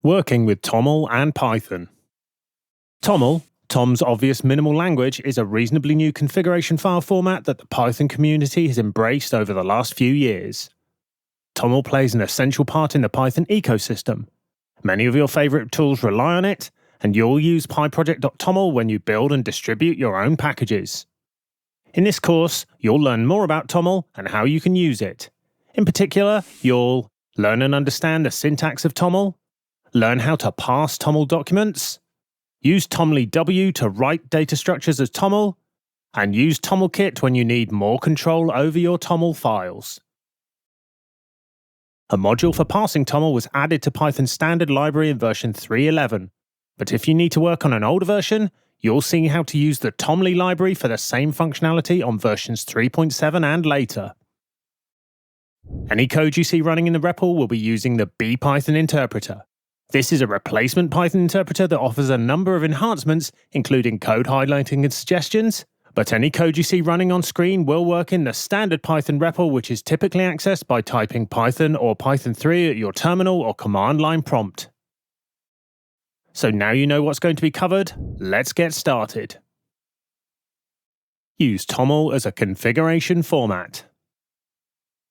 Working with TOML and Python. TOML, Tom's Obvious Minimal Language, is a reasonably new configuration file format that the Python community has embraced over the last few years. TOML plays an essential part in the Python ecosystem. Many of your favourite tools rely on it, and you'll use pyproject.toml when you build and distribute your own packages. In this course, you'll learn more about TOML and how you can use it. In particular, you'll learn and understand the syntax of TOML, learn how to parse TOML documents, use TOMLEW to write data structures as TOML, and use TOMLkit when you need more control over your TOML files. A module for parsing TOML was added to Python's standard library in version 3.11, but if you need to work on an older version, you'll see how to use the TOML library for the same functionality on versions 3.7 and later. Any code you see running in the REPL will be using the bpython interpreter. This is a replacement Python interpreter that offers a number of enhancements, including code highlighting and suggestions, but any code you see running on screen will work in the standard Python REPL, which is typically accessed by typing Python or Python 3 at your terminal or command line prompt. So now you know what's going to be covered, let's get started. Use TOML as a configuration format.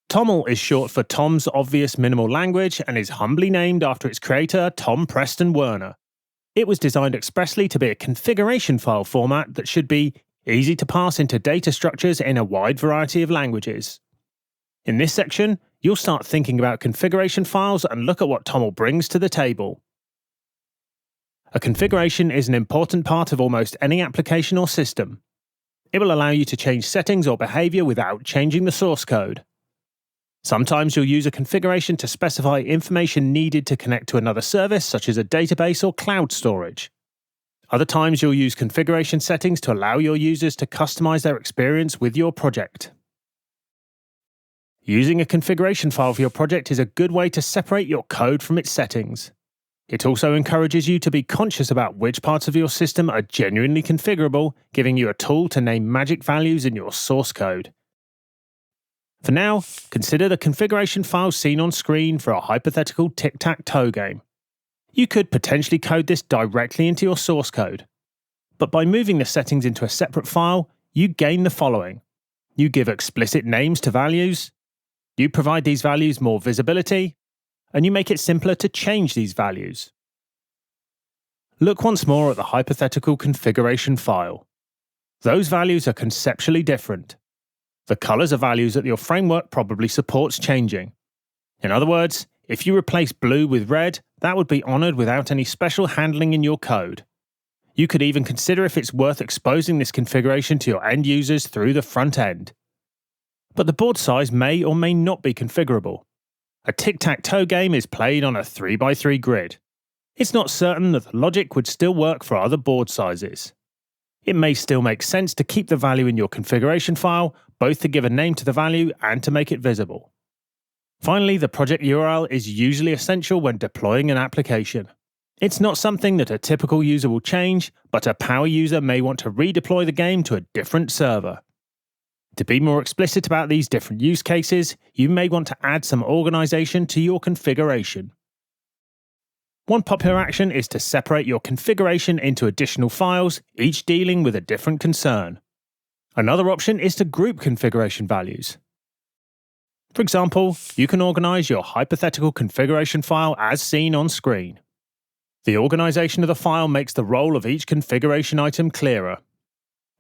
TOML is short for Tom's Obvious Minimal Language and is humbly named after its creator, Tom Preston Werner. It was designed expressly to be a configuration file format that should be easy to parse into data structures in a wide variety of languages. In this section, you'll start thinking about configuration files and look at what TOML brings to the table. A configuration is an important part of almost any application or system. It will allow you to change settings or behavior without changing the source code. Sometimes you'll use a configuration to specify information needed to connect to another service, such as a database or cloud storage. Other times you'll use configuration settings to allow your users to customize their experience with your project. Using a configuration file for your project is a good way to separate your code from its settings. It also encourages you to be conscious about which parts of your system are genuinely configurable, giving you a tool to name magic values in your source code. For now, consider the configuration file seen on screen for a hypothetical tic-tac-toe game. You could potentially code this directly into your source code. But by moving the settings into a separate file, you gain the following. You give explicit names to values, you provide these values more visibility, and you make it simpler to change these values. Look once more at the hypothetical configuration file. Those values are conceptually different. The colors are values that your framework probably supports changing. In other words, if you replace blue with red, that would be honored without any special handling in your code. You could even consider if it's worth exposing this configuration to your end users through the front end. But the board size may or may not be configurable. A tic-tac-toe game is played on a 3x3 grid. It's not certain that the logic would still work for other board sizes. It may still make sense to keep the value in your configuration file, both to give a name to the value and to make it visible. Finally, the project URL is usually essential when deploying an application. It's not something that a typical user will change, but a power user may want to redeploy the game to a different server. To be more explicit about these different use cases, you may want to add some organization to your configuration. One popular action is to separate your configuration into additional files, each dealing with a different concern. Another option is to group configuration values. For example, you can organize your hypothetical configuration file as seen on screen. The organization of the file makes the role of each configuration item clearer.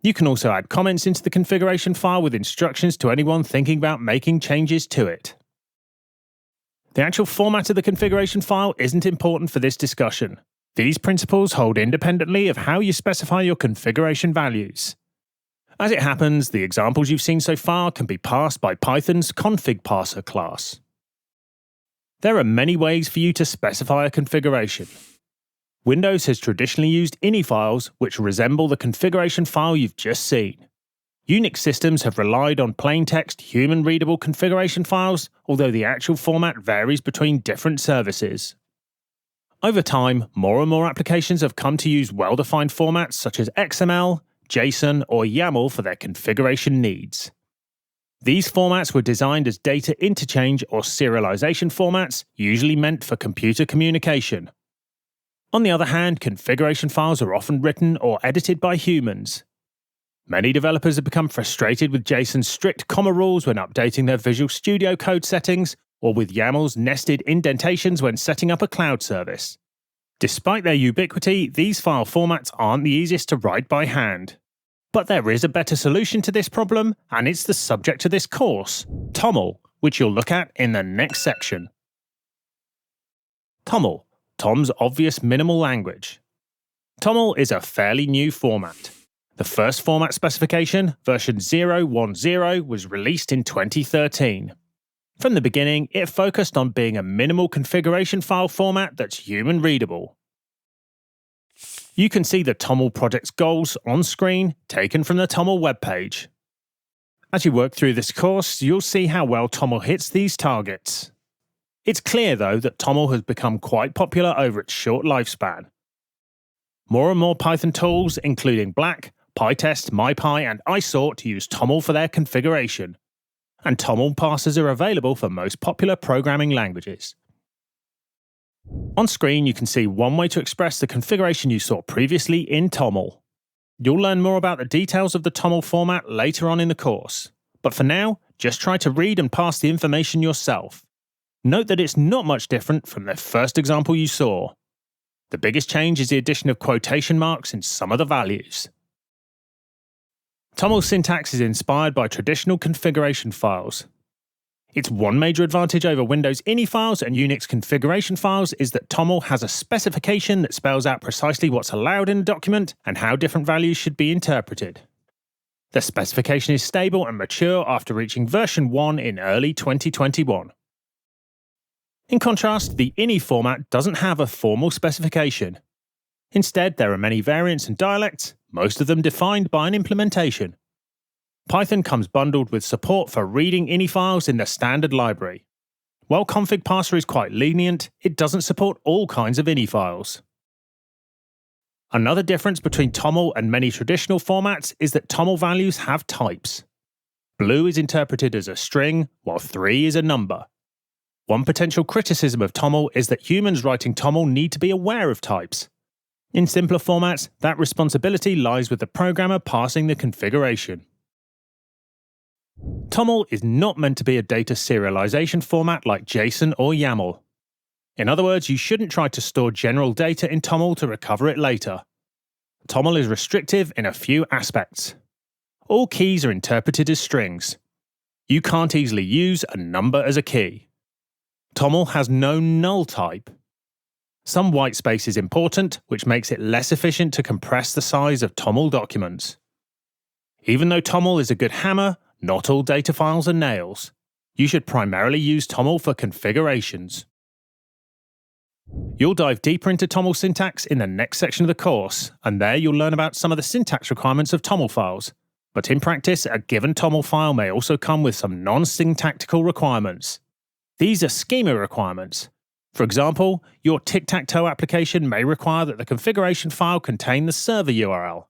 You can also add comments into the configuration file with instructions to anyone thinking about making changes to it. The actual format of the configuration file isn't important for this discussion. These principles hold independently of how you specify your configuration values. As it happens, the examples you've seen so far can be parsed by Python's config parser class. There are many ways for you to specify a configuration. Windows has traditionally used ini files which resemble the configuration file you've just seen. Unix systems have relied on plain-text, human-readable configuration files, although the actual format varies between different services. Over time, more and more applications have come to use well-defined formats such as XML, JSON, or YAML for their configuration needs. These formats were designed as data interchange or serialization formats, usually meant for computer communication. On the other hand, configuration files are often written or edited by humans. Many developers have become frustrated with JSON's strict comma rules when updating their Visual Studio Code settings, or with YAML's nested indentations when setting up a cloud service. Despite their ubiquity, these file formats aren't the easiest to write by hand. But there is a better solution to this problem, and it's the subject of this course, TOML, which you'll look at in the next section. TOML, Tom's Obvious Minimal Language. TOML is a fairly new format. The first format specification, version 0.10, was released in 2013. From the beginning, it focused on being a minimal configuration file format that's human readable. You can see the TOML project's goals on screen, taken from the TOML webpage. As you work through this course, you'll see how well TOML hits these targets. It's clear, though, that TOML has become quite popular over its short lifespan. More and more Python tools, including Black, PyTest, MyPy, and iSort, use TOML for their configuration. And TOML parsers are available for most popular programming languages. On screen, you can see one way to express the configuration you saw previously in TOML. You'll learn more about the details of the TOML format later on in the course. But for now, just try to read and parse the information yourself. Note that it's not much different from the first example you saw. The biggest change is the addition of quotation marks in some of the values. TOML syntax is inspired by traditional configuration files. Its one major advantage over Windows INI files and Unix configuration files is that TOML has a specification that spells out precisely what's allowed in a document and how different values should be interpreted. The specification is stable and mature after reaching version 1 in early 2021. In contrast, the INI format doesn't have a formal specification. Instead, there are many variants and dialects, most of them defined by an implementation. Python comes bundled with support for reading INI files in the standard library. While config parser is quite lenient, it doesn't support all kinds of INI files. Another difference between TOML and many traditional formats is that TOML values have types. Blue is interpreted as a string, while 3 is a number. One potential criticism of TOML is that humans writing TOML need to be aware of types. In simpler formats, that responsibility lies with the programmer parsing the configuration. TOML is not meant to be a data serialization format like JSON or YAML. In other words, you shouldn't try to store general data in TOML to recover it later. TOML is restrictive in a few aspects. All keys are interpreted as strings. You can't easily use a number as a key. TOML has no null type. Some white space is important, which makes it less efficient to compress the size of TOML documents. Even though TOML is a good hammer, not all data files are nails. You should primarily use TOML for configurations. You'll dive deeper into TOML syntax in the next section of the course, and there you'll learn about some of the syntax requirements of TOML files. But in practice, a given TOML file may also come with some non-syntactical requirements. These are schema requirements. For example, your tic-tac-toe application may require that the configuration file contain the server URL.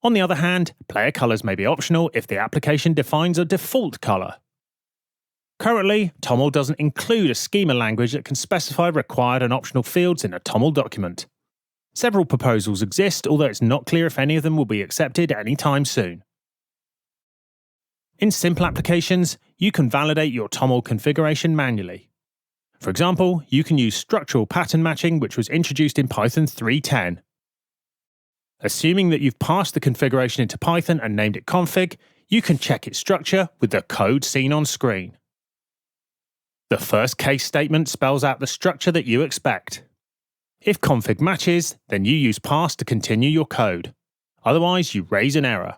On the other hand, player colors may be optional if the application defines a default color. Currently, TOML doesn't include a schema language that can specify required and optional fields in a TOML document. Several proposals exist, although it's not clear if any of them will be accepted anytime soon. In simple applications, you can validate your TOML configuration manually. For example, you can use structural pattern matching, which was introduced in Python 3.10. Assuming that you've passed the configuration into Python and named it config, you can check its structure with the code seen on screen. The first case statement spells out the structure that you expect. If config matches, then you use pass to continue your code. Otherwise, you raise an error.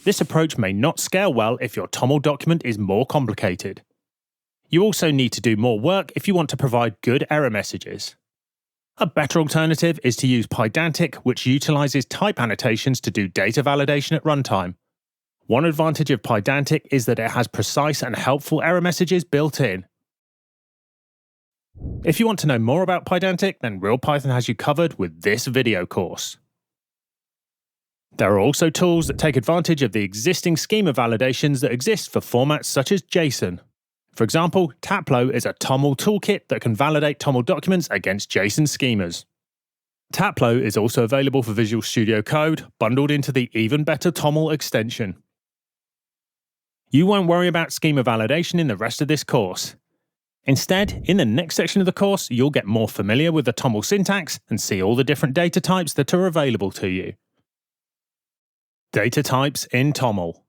This approach may not scale well if your TOML document is more complicated. You also need to do more work if you want to provide good error messages. A better alternative is to use Pydantic, which utilizes type annotations to do data validation at runtime. One advantage of Pydantic is that it has precise and helpful error messages built in. If you want to know more about Pydantic, then RealPython has you covered with this video course. There are also tools that take advantage of the existing schema validations that exist for formats such as JSON. For example, Taplow is a TOML toolkit that can validate TOML documents against JSON schemas. Taplow is also available for Visual Studio Code, bundled into the even better TOML extension. You won't worry about schema validation in the rest of this course. Instead, in the next section of the course, you'll get more familiar with the TOML syntax and see all the different data types that are available to you. Data types in TOML.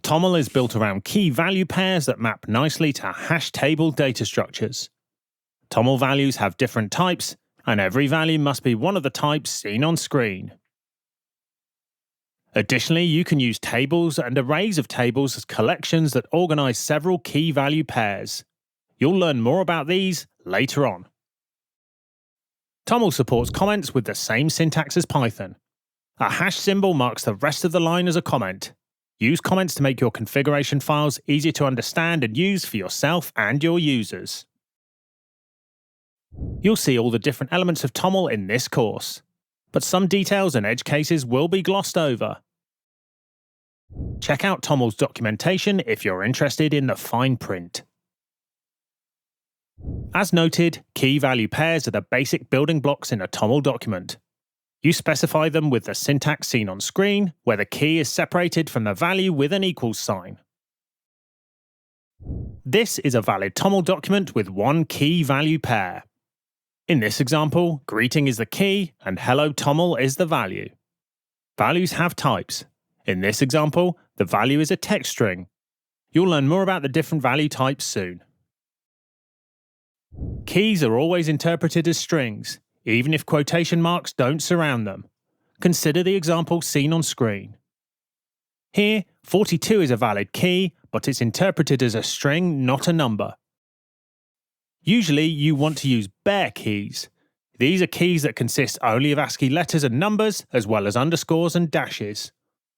TOML is built around key value pairs that map nicely to hash table data structures. TOML values have different types, and every value must be one of the types seen on screen. Additionally, you can use tables and arrays of tables as collections that organize several key value pairs. You'll learn more about these later on. TOML supports comments with the same syntax as Python. A hash symbol marks the rest of the line as a comment. Use comments to make your configuration files easier to understand and use for yourself and your users. You'll see all the different elements of TOML in this course, but some details and edge cases will be glossed over. Check out TOML's documentation if you're interested in the fine print. As noted, key value pairs are the basic building blocks in a TOML document. You specify them with the syntax seen on screen, where the key is separated from the value with an equals sign. This is a valid TOML document with one key value pair. In this example, greeting is the key and hello TOML is the value. Values have types. In this example, the value is a text string. You'll learn more about the different value types soon. Keys are always interpreted as strings, even if quotation marks don't surround them. Consider the example seen on screen. Here, 42 is a valid key, but it's interpreted as a string, not a number. Usually, you want to use bare keys. These are keys that consist only of ASCII letters and numbers, as well as underscores and dashes.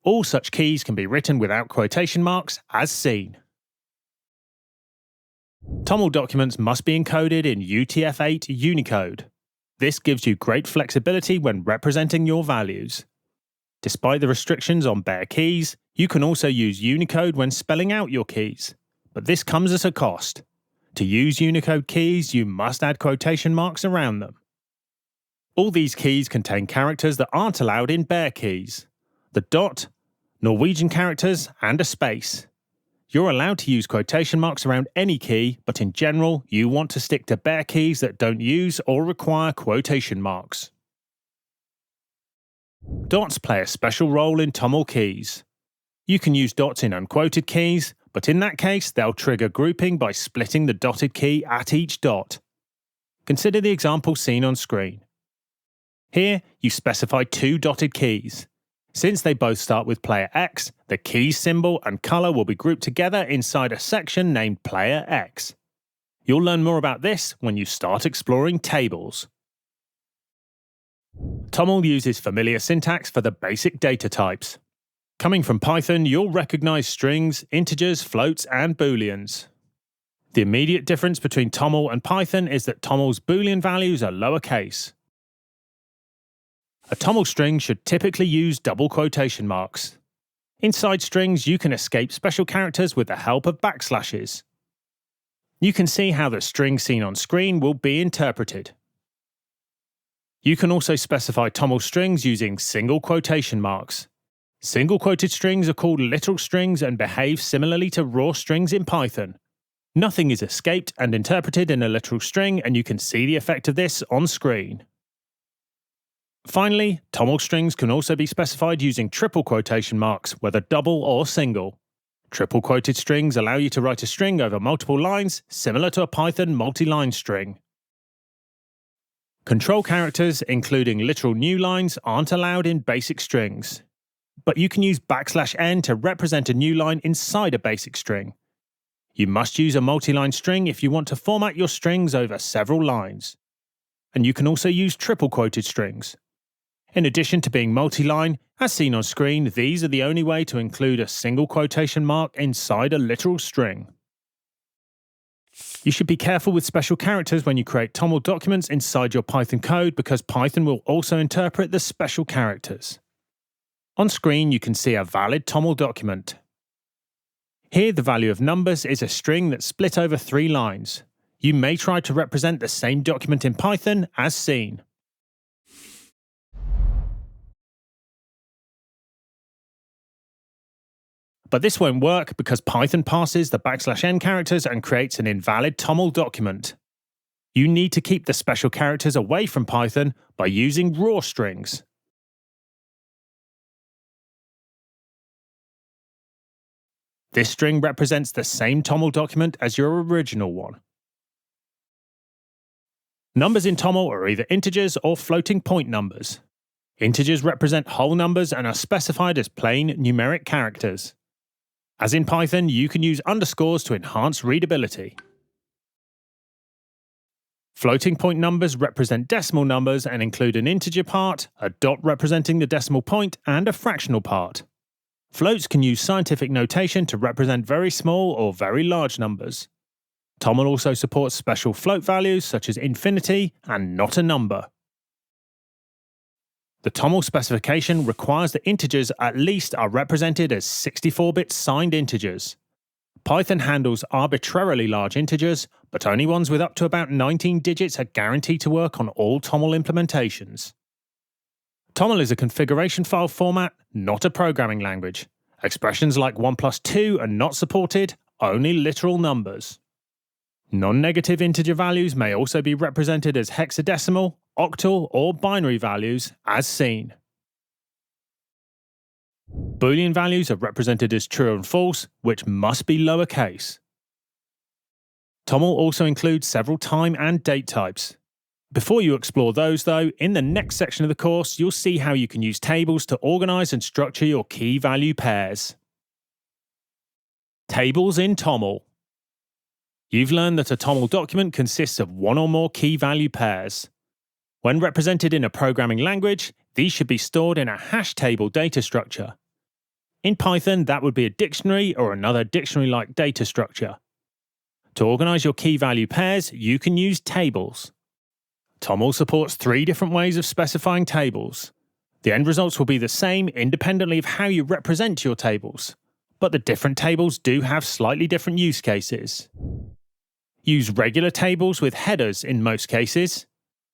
All such keys can be written without quotation marks, as seen. TOML documents must be encoded in UTF-8 Unicode. This gives you great flexibility when representing your values. Despite the restrictions on bare keys, you can also use Unicode when spelling out your keys, but this comes at a cost. To use Unicode keys, you must add quotation marks around them. All these keys contain characters that aren't allowed in bare keys. The dot, Norwegian characters, and a space. You're allowed to use quotation marks around any key, but in general, you want to stick to bare keys that don't use or require quotation marks. Dots play a special role in TOML keys. You can use dots in unquoted keys, but in that case, they'll trigger grouping by splitting the dotted key at each dot. Consider the example seen on screen. Here, you specify two dotted keys. Since they both start with player X, the key symbol and color will be grouped together inside a section named player X. You'll learn more about this when you start exploring tables. TOML uses familiar syntax for the basic data types. Coming from Python, you'll recognize strings, integers, floats, and booleans. The immediate difference between TOML and Python is that TOML's boolean values are lowercase. A TOML string should typically use double quotation marks. Inside strings, you can escape special characters with the help of backslashes. You can see how the string seen on screen will be interpreted. You can also specify TOML strings using single quotation marks. Single quoted strings are called literal strings and behave similarly to raw strings in Python. Nothing is escaped and interpreted in a literal string, and you can see the effect of this on screen. Finally, TOML strings can also be specified using triple quotation marks, whether double or single. Triple quoted strings allow you to write a string over multiple lines, similar to a Python multi-line string. Control characters, including literal new lines, aren't allowed in basic strings. But you can use \n to represent a new line inside a basic string. You must use a multi-line string if you want to format your strings over several lines. And you can also use triple quoted strings. In addition to being multi-line, as seen on screen, these are the only way to include a single quotation mark inside a literal string. You should be careful with special characters when you create TOML documents inside your Python code, because Python will also interpret the special characters. On screen, you can see a valid TOML document. Here, the value of numbers is a string that's split over 3 lines. You may try to represent the same document in Python as seen. But this won't work because Python passes the \n characters and creates an invalid TOML document. You need to keep the special characters away from Python by using raw strings. This string represents the same TOML document as your original one. Numbers in TOML are either integers or floating point numbers. Integers represent whole numbers and are specified as plain numeric characters. As in Python, you can use underscores to enhance readability. Floating point numbers represent decimal numbers and include an integer part, a dot representing the decimal point, and a fractional part. Floats can use scientific notation to represent very small or very large numbers. TOML also supports special float values such as infinity and not a number. The TOML specification requires that integers at least are represented as 64-bit signed integers. Python handles arbitrarily large integers, but only ones with up to about 19 digits are guaranteed to work on all TOML implementations. TOML is a configuration file format, not a programming language. Expressions like 1 plus 2 are not supported, only literal numbers. Non-negative integer values may also be represented as hexadecimal, octal, or binary values, as seen. Boolean values are represented as true and false, which must be lowercase. TOML also includes several time and date types. Before you explore those though, in the next section of the course, you'll see how you can use tables to organize and structure your key value pairs. Tables in TOML. You've learned that a TOML document consists of one or more key value pairs. When represented in a programming language, these should be stored in a hash table data structure. In Python, that would be a dictionary or another dictionary-like data structure. To organize your key value pairs, you can use tables. TOML supports 3 different ways of specifying tables. The end results will be the same independently of how you represent your tables, but the different tables do have slightly different use cases. Use regular tables with headers in most cases.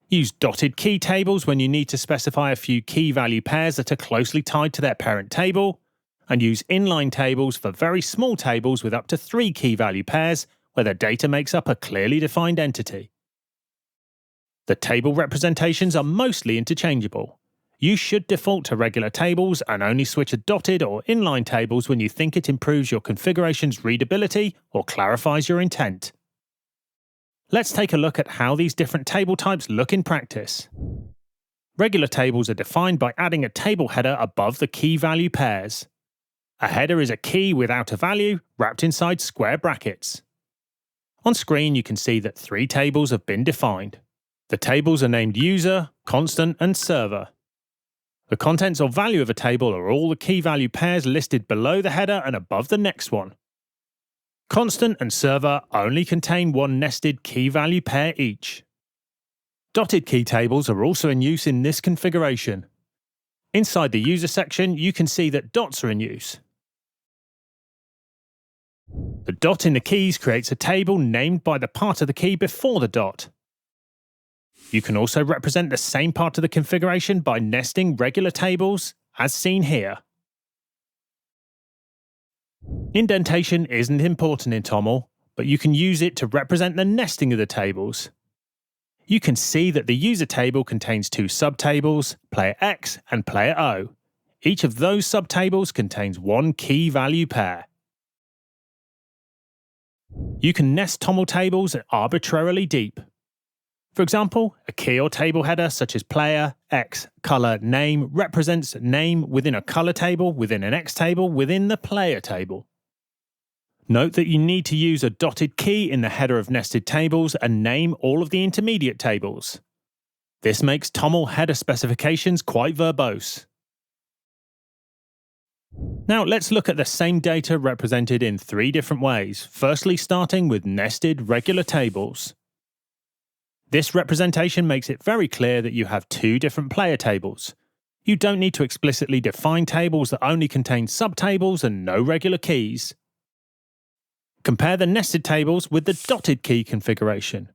Use dotted key tables when you need to specify a few key value pairs that are closely tied to their parent table, and use inline tables for very small tables with up to 3 key value pairs where the data makes up a clearly defined entity. The table representations are mostly interchangeable. You should default to regular tables and only switch to dotted or inline tables when you think it improves your configuration's readability or clarifies your intent. Let's take a look at how these different table types look in practice. Regular tables are defined by adding a table header above the key value pairs. A header is a key without a value wrapped inside square brackets. On screen you can see that 3 tables have been defined. The tables are named user, constant, and server. The contents or value of a table are all the key value pairs listed below the header and above the next one. Constant and server only contain one nested key value pair each. Dotted key tables are also in use in this configuration. Inside the user section, you can see that dots are in use. The dot in the keys creates a table named by the part of the key before the dot. You can also represent the same part of the configuration by nesting regular tables, as seen here. Indentation isn't important in TOML, but you can use it to represent the nesting of the tables. You can see that the user table contains 2 subtables, player X and player O. Each of those subtables contains 1 key value pair. You can nest TOML tables arbitrarily deep. For example, a key or table header such as player, X, color, name represents name within a color table, within an X table, within the player table. Note that you need to use a dotted key in the header of nested tables and name all of the intermediate tables. This makes TOML header specifications quite verbose. Now let's look at the same data represented in 3 different ways, firstly starting with nested regular tables. This representation makes it very clear that you have 2 different player tables. You don't need to explicitly define tables that only contain subtables and no regular keys. Compare the nested tables with the dotted key configuration.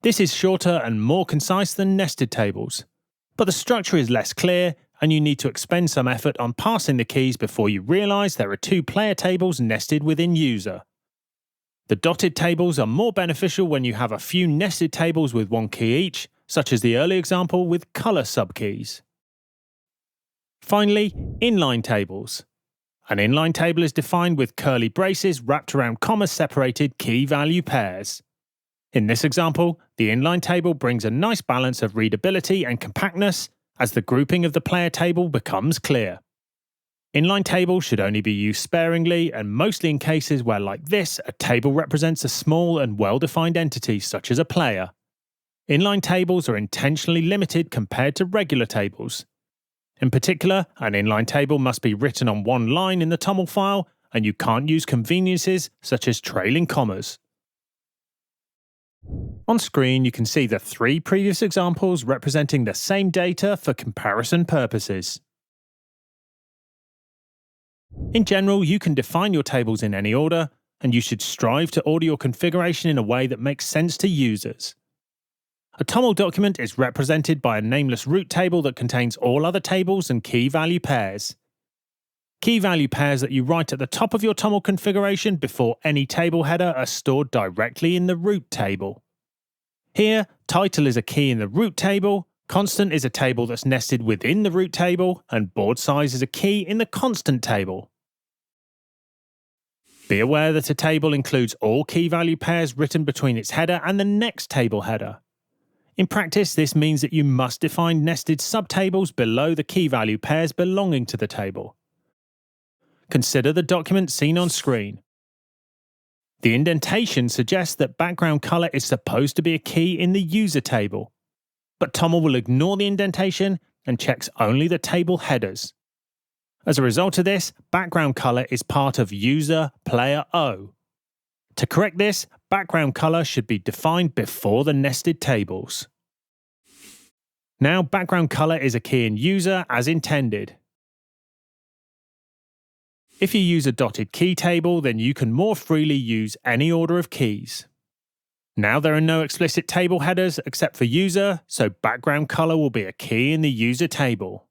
This is shorter and more concise than nested tables, but the structure is less clear and you need to expend some effort on passing the keys before you realise there are two player tables nested within user. The dotted tables are more beneficial when you have a few nested tables with one key each, such as the early example with colour subkeys. Finally, inline tables. An inline table is defined with curly braces wrapped around comma-separated key-value pairs. In this example, the inline table brings a nice balance of readability and compactness as the grouping of the player table becomes clear. Inline tables should only be used sparingly and mostly in cases where, like this, a table represents a small and well-defined entity such as a player. Inline tables are intentionally limited compared to regular tables. In particular, an inline table must be written on one line in the TOML file, and you can't use conveniences such as trailing commas. On screen, you can see the three previous examples representing the same data for comparison purposes. In general, you can define your tables in any order, and you should strive to order your configuration in a way that makes sense to users. A TOML document is represented by a nameless root table that contains all other tables and key-value pairs. Key-value pairs that you write at the top of your TOML configuration before any table header are stored directly in the root table. Here, title is a key in the root table, constant is a table that's nested within the root table, and board size is a key in the constant table. Be aware that a table includes all key-value pairs written between its header and the next table header. In practice, this means that you must define nested subtables below the key-value pairs belonging to the table. Consider the document seen on screen. The indentation suggests that background color is supposed to be a key in the user table, but TOML will ignore the indentation and checks only the table headers. As a result of this, background color is part of user player O. To correct this, background color should be defined before the nested tables. Now, background color is a key in user as intended. If you use a dotted key table, then you can more freely use any order of keys. Now there are no explicit table headers except for user, so background color will be a key in the user table.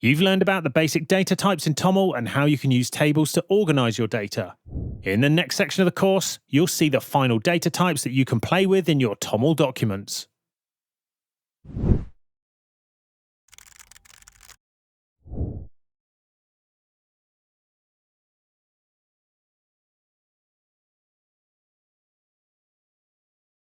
You've learned about the basic data types in TOML and how you can use tables to organize your data. In the next section of the course, you'll see the final data types that you can play with in your TOML documents.